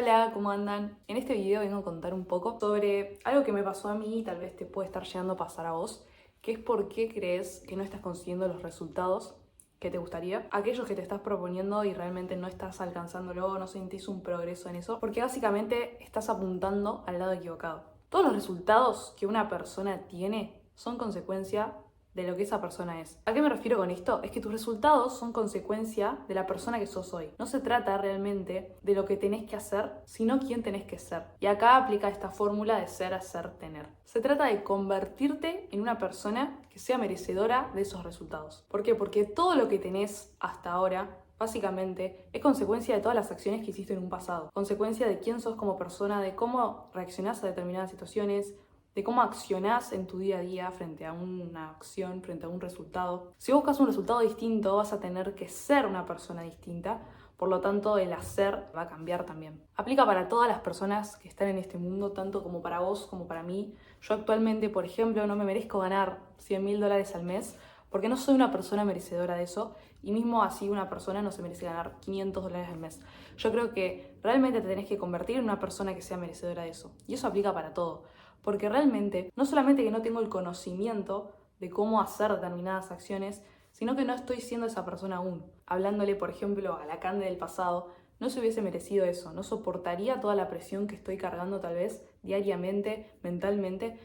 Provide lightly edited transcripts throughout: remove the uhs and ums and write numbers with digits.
Hola, ¿cómo andan? En este video vengo a contar un poco sobre algo que me pasó a mí y tal vez te puede estar llegando a pasar a vos, que es por qué crees que no estás consiguiendo los resultados que te gustaría, aquellos que te estás proponiendo y realmente no estás alcanzándolo, no sentís un progreso en eso, porque básicamente estás apuntando al lado equivocado. Todos los resultados que una persona tiene son consecuencia de lo que esa persona es. ¿A qué me refiero con esto? Es que tus resultados son consecuencia de la persona que sos hoy. No se trata realmente de lo que tenés que hacer, sino quién tenés que ser. Y acá aplica esta fórmula de ser, hacer, tener. Se trata de convertirte en una persona que sea merecedora de esos resultados. ¿Por qué? Porque todo lo que tenés hasta ahora básicamente es consecuencia de todas las acciones que hiciste en un pasado, consecuencia de quién sos como persona, de cómo reaccionás a determinadas situaciones, de cómo accionás en tu día a día frente a una acción, frente a un resultado. Si buscas un resultado distinto, vas a tener que ser una persona distinta, por lo tanto el hacer va a cambiar también. Aplica para todas las personas que están en este mundo, tanto como para vos como para mí. Yo actualmente, por ejemplo, no me merezco ganar $100.000 al mes porque no soy una persona merecedora de eso, y mismo así una persona no se merece ganar $500 al mes. Yo creo que realmente te tenés que convertir en una persona que sea merecedora de eso, y eso aplica para todo. Porque realmente, no solamente que no tengo el conocimiento de cómo hacer determinadas acciones, sino que no estoy siendo esa persona aún. Hablándole, por ejemplo, a la Cande del pasado, no se hubiese merecido eso, no soportaría toda la presión que estoy cargando tal vez diariamente, mentalmente,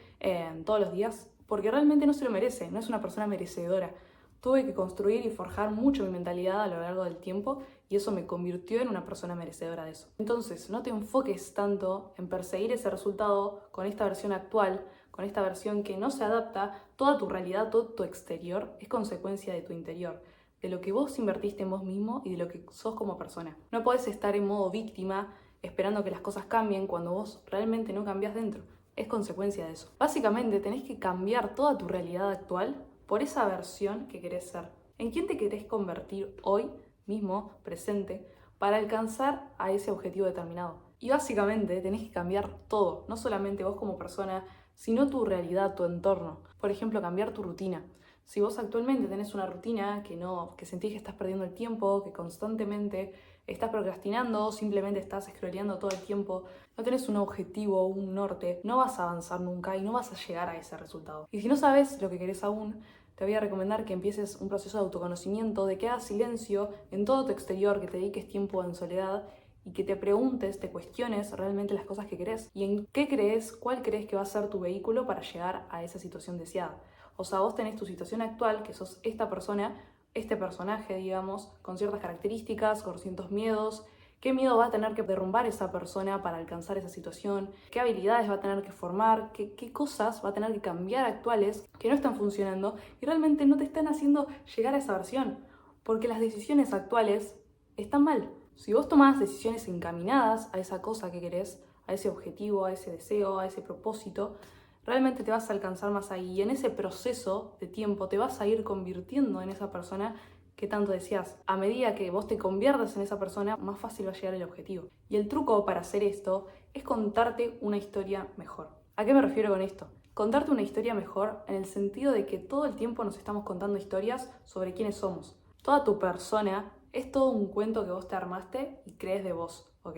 todos los días, porque realmente no se lo merece, no es una persona merecedora. Tuve que construir y forjar mucho mi mentalidad a lo largo del tiempo y eso me convirtió en una persona merecedora de eso. Entonces, no te enfoques tanto en perseguir ese resultado con esta versión actual, con esta versión que no se adapta. Toda tu realidad, todo tu exterior es consecuencia de tu interior, de lo que vos invertiste en vos mismo y de lo que sos como persona. No podés estar en modo víctima esperando que las cosas cambien cuando vos realmente no cambiás dentro. Es consecuencia de eso. Básicamente tenés que cambiar toda tu realidad actual por esa versión que querés ser. ¿En quién te querés convertir hoy mismo, presente, para alcanzar a ese objetivo determinado? Y básicamente tenés que cambiar todo, no solamente vos como persona, sino tu realidad, tu entorno. Por ejemplo, cambiar tu rutina. Si vos actualmente tenés una rutina que sentís que estás perdiendo el tiempo, que constantemente estás procrastinando, simplemente estás scrolleando todo el tiempo, no tenés un objetivo, un norte, no vas a avanzar nunca y no vas a llegar a ese resultado. Y si no sabes lo que querés aún, te voy a recomendar que empieces un proceso de autoconocimiento, de que hagas silencio en todo tu exterior, que te dediques tiempo en soledad y que te preguntes, te cuestiones realmente las cosas que querés y en qué crees, cuál crees que va a ser tu vehículo para llegar a esa situación deseada. O sea, vos tenés tu situación actual, que sos esta persona, este personaje, digamos, con ciertas características, con ciertos miedos. ¿Qué miedo va a tener que derrumbar esa persona para alcanzar esa situación? ¿Qué habilidades va a tener que formar? ¿Qué cosas va a tener que cambiar actuales que no están funcionando y realmente no te están haciendo llegar a esa versión? Porque las decisiones actuales están mal. Si vos tomás decisiones encaminadas a esa cosa que querés, a ese objetivo, a ese deseo, a ese propósito, realmente te vas a alcanzar más ahí. Y en ese proceso de tiempo te vas a ir convirtiendo en esa persona que tanto deseas. A medida que vos te conviertas en esa persona, más fácil va a llegar el objetivo. Y el truco para hacer esto es contarte una historia mejor. ¿A qué me refiero con esto? Contarte una historia mejor en el sentido de que todo el tiempo nos estamos contando historias sobre quiénes somos. Toda tu persona es todo un cuento que vos te armaste y crees de vos, ¿ok?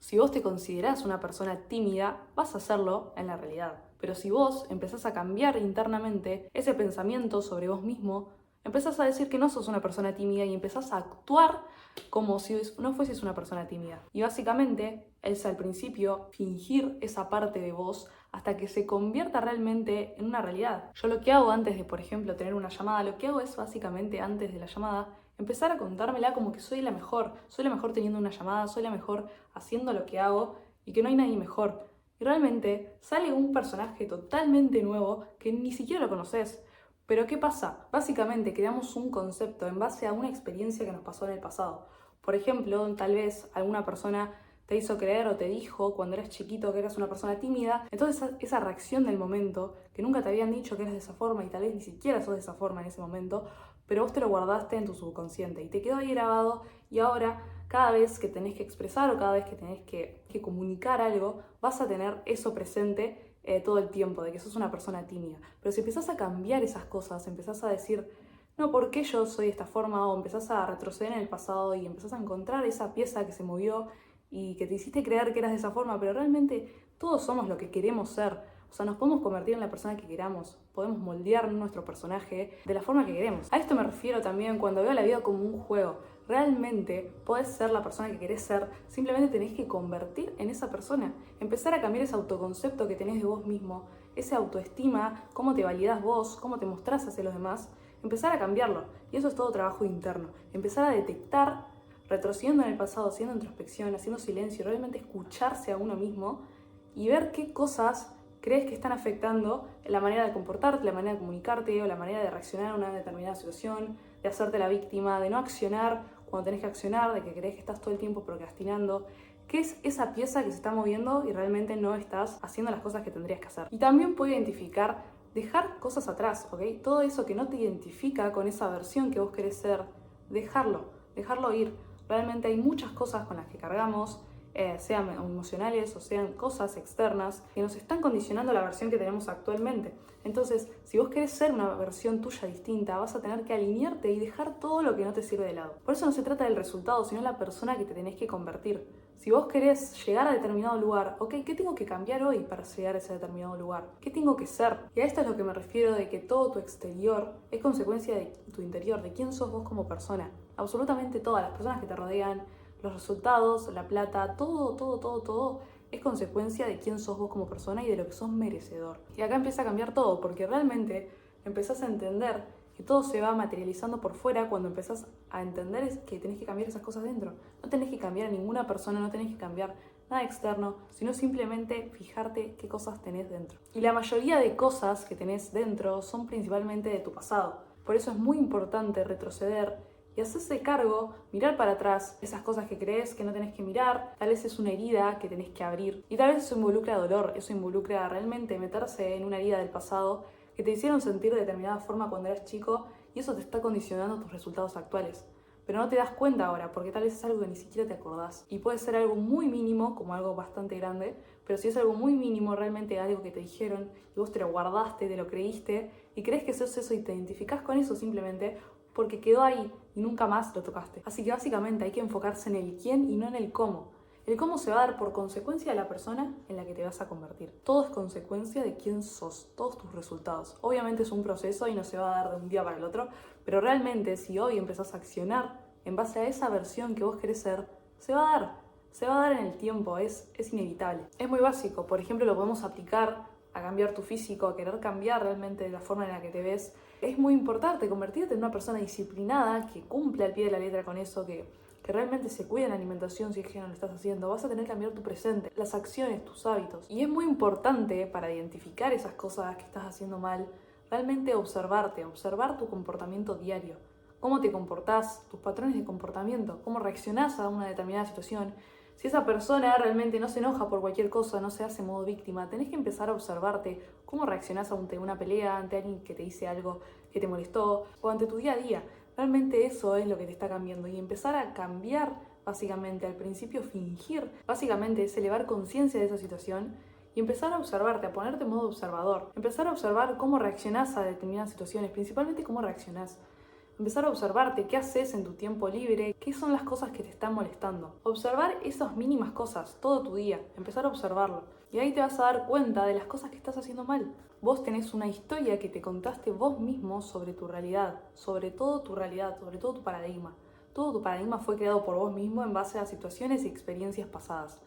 Si vos te considerás una persona tímida, vas a hacerlo en la realidad. Pero si vos empezás a cambiar internamente ese pensamiento sobre vos mismo, empezás a decir que no sos una persona tímida y empezás a actuar como si no fueses una persona tímida. Y básicamente es al principio fingir esa parte de vos hasta que se convierta realmente en una realidad. Yo lo que hago antes de, por ejemplo, tener una llamada, lo que hago es básicamente antes de la llamada empezar a contármela como que soy la mejor teniendo una llamada, soy la mejor haciendo lo que hago y que no hay nadie mejor. Y realmente sale un personaje totalmente nuevo que ni siquiera lo conoces. Pero ¿qué pasa? Básicamente creamos un concepto en base a una experiencia que nos pasó en el pasado. Por ejemplo, tal vez alguna persona te hizo creer o te dijo cuando eras chiquito que eras una persona tímida, entonces esa reacción del momento, que nunca te habían dicho que eras de esa forma y tal vez ni siquiera sos de esa forma en ese momento, pero vos te lo guardaste en tu subconsciente y te quedó ahí grabado y ahora cada vez que tenés que expresar o cada vez que tenés que comunicar algo, vas a tener eso presente todo el tiempo, de que sos una persona tímida. Pero si empezás a cambiar esas cosas, empezás a decir, no, ¿por qué yo soy de esta forma? O empezás a retroceder en el pasado y empezás a encontrar esa pieza que se movió y que te hiciste creer que eras de esa forma, pero realmente todos somos lo que queremos ser. O sea, nos podemos convertir en la persona que queramos, podemos moldear nuestro personaje de la forma que queremos. A esto me refiero también cuando veo la vida como un juego. Realmente podés ser la persona que querés ser, simplemente tenés que convertir en esa persona. Empezar a cambiar ese autoconcepto que tenés de vos mismo, esa autoestima, cómo te validás vos, cómo te mostrás hacia los demás. Empezar a cambiarlo. Y eso es todo trabajo interno. Empezar a detectar, retrocediendo en el pasado, haciendo introspección, haciendo silencio, realmente escucharse a uno mismo y ver qué cosas crees que están afectando la manera de comportarte, la manera de comunicarte o la manera de reaccionar a una determinada situación, de hacerte la víctima, de no accionar cuando tenés que accionar, de que crees que estás todo el tiempo procrastinando. ¿Qué es esa pieza que se está moviendo y realmente no estás haciendo las cosas que tendrías que hacer? Y también puedo identificar, dejar cosas atrás, ¿ok? Todo eso que no te identifica con esa versión que vos querés ser, dejarlo ir. Realmente hay muchas cosas con las que cargamos, sean emocionales o sean cosas externas, que nos están condicionando la versión que tenemos actualmente. Entonces, si vos querés ser una versión tuya distinta, vas a tener que alinearte y dejar todo lo que no te sirve de lado. Por eso no se trata del resultado, sino la persona que te tenés que convertir. Si vos querés llegar a determinado lugar, ok, ¿qué tengo que cambiar hoy para llegar a ese determinado lugar? ¿Qué tengo que ser? Y a esto es lo que me refiero de que todo tu exterior es consecuencia de tu interior, de quién sos vos como persona. Absolutamente todas las personas que te rodean, los resultados, la plata, todo es consecuencia de quién sos vos como persona y de lo que sos merecedor. Y acá empieza a cambiar todo, porque realmente empezás a entender que todo se va materializando por fuera cuando empezás a entender que tenés que cambiar esas cosas dentro. No tenés que cambiar a ninguna persona, no tenés que cambiar nada externo, sino simplemente fijarte qué cosas tenés dentro. Y la mayoría de cosas que tenés dentro son principalmente de tu pasado. Por eso es muy importante retroceder y hacerse cargo, mirar para atrás esas cosas que crees que no tenés que mirar. Tal vez es una herida que tenés que abrir. Y tal vez eso involucra dolor, eso involucra realmente meterse en una herida del pasado que te hicieron sentir de determinada forma cuando eras chico y eso te está condicionando tus resultados actuales. Pero no te das cuenta ahora porque tal vez es algo que ni siquiera te acordás. Y puede ser algo muy mínimo como algo bastante grande, pero si es algo muy mínimo, realmente algo que te dijeron y vos te lo guardaste, te lo creíste y crees que sos eso y te identificás con eso simplemente porque quedó ahí y nunca más lo tocaste. Así que básicamente hay que enfocarse en el quién y no en el cómo. El cómo se va a dar por consecuencia de la persona en la que te vas a convertir. Todo es consecuencia de quién sos, todos tus resultados. Obviamente es un proceso y no se va a dar de un día para el otro, pero realmente si hoy empezás a accionar en base a esa versión que vos querés ser, se va a dar. Se va a dar en el tiempo, es inevitable. Es muy básico, por ejemplo lo podemos aplicar a cambiar tu físico, a querer cambiar realmente la forma en la que te ves. Es muy importante convertirte en una persona disciplinada, que cumple al pie de la letra con eso, que realmente se cuide en la alimentación si es que no lo estás haciendo. Vas a tener que cambiar tu presente, las acciones, tus hábitos. Y es muy importante para identificar esas cosas que estás haciendo mal, realmente observarte, observar tu comportamiento diario. Cómo te comportás, tus patrones de comportamiento, cómo reaccionás a una determinada situación. Si esa persona realmente no se enoja por cualquier cosa, no se hace modo víctima, tenés que empezar a observarte cómo reaccionás ante una pelea, ante alguien que te dice algo que te molestó o ante tu día a día. Realmente eso es lo que te está cambiando y empezar a cambiar, básicamente, al principio fingir, básicamente es elevar conciencia de esa situación y empezar a observarte, a ponerte en modo observador. Empezar a observar cómo reaccionás a determinadas situaciones, principalmente cómo reaccionás. Empezar a observarte, qué haces en tu tiempo libre, qué son las cosas que te están molestando. Observar esas mínimas cosas, todo tu día, empezar a observarlo. Y ahí te vas a dar cuenta de las cosas que estás haciendo mal. Vos tenés una historia que te contaste vos mismo sobre tu realidad, sobre todo tu realidad, sobre todo tu paradigma. Todo tu paradigma fue creado por vos mismo en base a situaciones y experiencias pasadas.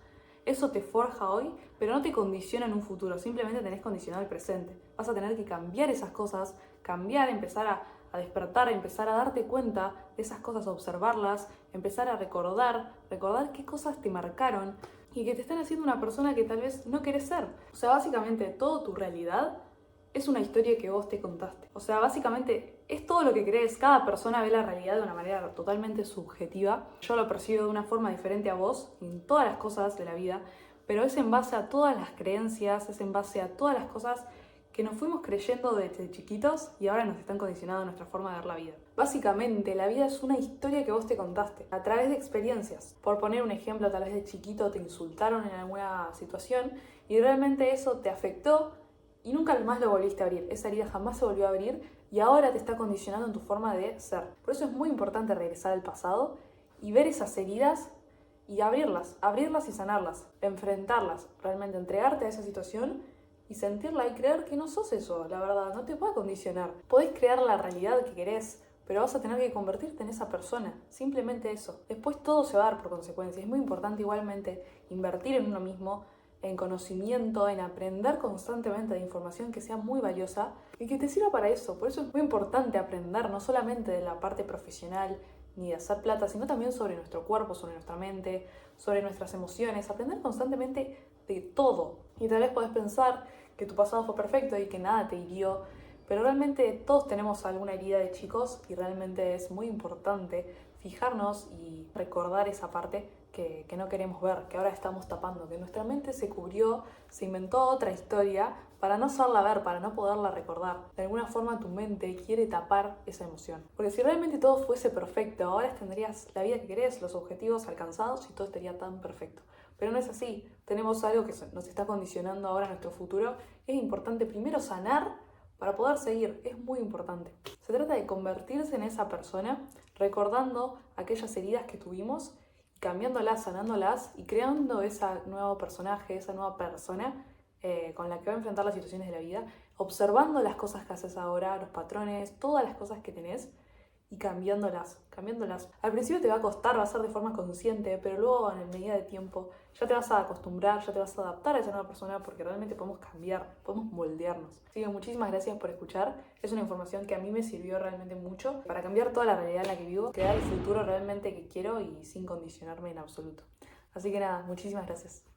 Eso te forja hoy, pero no te condiciona en un futuro, simplemente tenés condicionado el presente. Vas a tener que cambiar esas cosas, empezar a despertar, empezar a darte cuenta de esas cosas, a observarlas, empezar a recordar qué cosas te marcaron y que te están haciendo una persona que tal vez no querés ser. O sea, básicamente toda tu realidad es una historia que vos te contaste. O sea, básicamente es todo lo que crees. Cada persona ve la realidad de una manera totalmente subjetiva. Yo lo percibo de una forma diferente a vos en todas las cosas de la vida, pero es en base a todas las creencias, es en base a todas las cosas que nos fuimos creyendo desde chiquitos y ahora nos están condicionando nuestra forma de ver la vida. Básicamente, la vida es una historia que vos te contaste a través de experiencias. Por poner un ejemplo, tal vez de chiquito te insultaron en alguna situación y realmente eso te afectó y nunca más lo volviste a abrir. Esa herida jamás se volvió a abrir y ahora te está condicionando en tu forma de ser. Por eso es muy importante regresar al pasado y ver esas heridas y abrirlas y sanarlas, enfrentarlas, realmente entregarte a esa situación y sentirla y creer que no sos eso, la verdad, no te puede condicionar. Podés crear la realidad que querés, pero vas a tener que convertirte en esa persona, simplemente eso. Después todo se va a dar por consecuencia. Es muy importante igualmente invertir en uno mismo, en conocimiento, en aprender constantemente de información que sea muy valiosa y que te sirva para eso. Por eso es muy importante aprender no solamente de la parte profesional ni de hacer plata, sino también sobre nuestro cuerpo, sobre nuestra mente, sobre nuestras emociones, aprender constantemente de todo. Y tal vez podés pensar que tu pasado fue perfecto y que nada te hirió, pero realmente todos tenemos alguna herida de chicos y realmente es muy importante fijarnos y recordar esa parte que no queremos ver, que ahora estamos tapando, que nuestra mente se cubrió, se inventó otra historia para no hacerla ver, para no poderla recordar. De alguna forma tu mente quiere tapar esa emoción. Porque si realmente todo fuese perfecto, ahora tendrías la vida que querés, los objetivos alcanzados y todo estaría tan perfecto. Pero no es así. Tenemos algo que nos está condicionando ahora nuestro futuro. Es importante primero sanar para poder seguir. Es muy importante. Se trata de convertirse en esa persona, recordando aquellas heridas que tuvimos, cambiándolas, sanándolas y creando ese nuevo personaje, esa nueva persona con la que va a enfrentar las situaciones de la vida, observando las cosas que haces ahora, los patrones, todas las cosas que tenés y cambiándolas. Al principio te va a costar, va a ser de forma consciente, pero luego en medida de tiempo ya te vas a acostumbrar, ya te vas a adaptar a esa nueva persona porque realmente podemos cambiar, podemos moldearnos. Así que muchísimas gracias por escuchar. Es una información que a mí me sirvió realmente mucho para cambiar toda la realidad en la que vivo, crear el futuro realmente que quiero y sin condicionarme en absoluto. Así que nada, muchísimas gracias.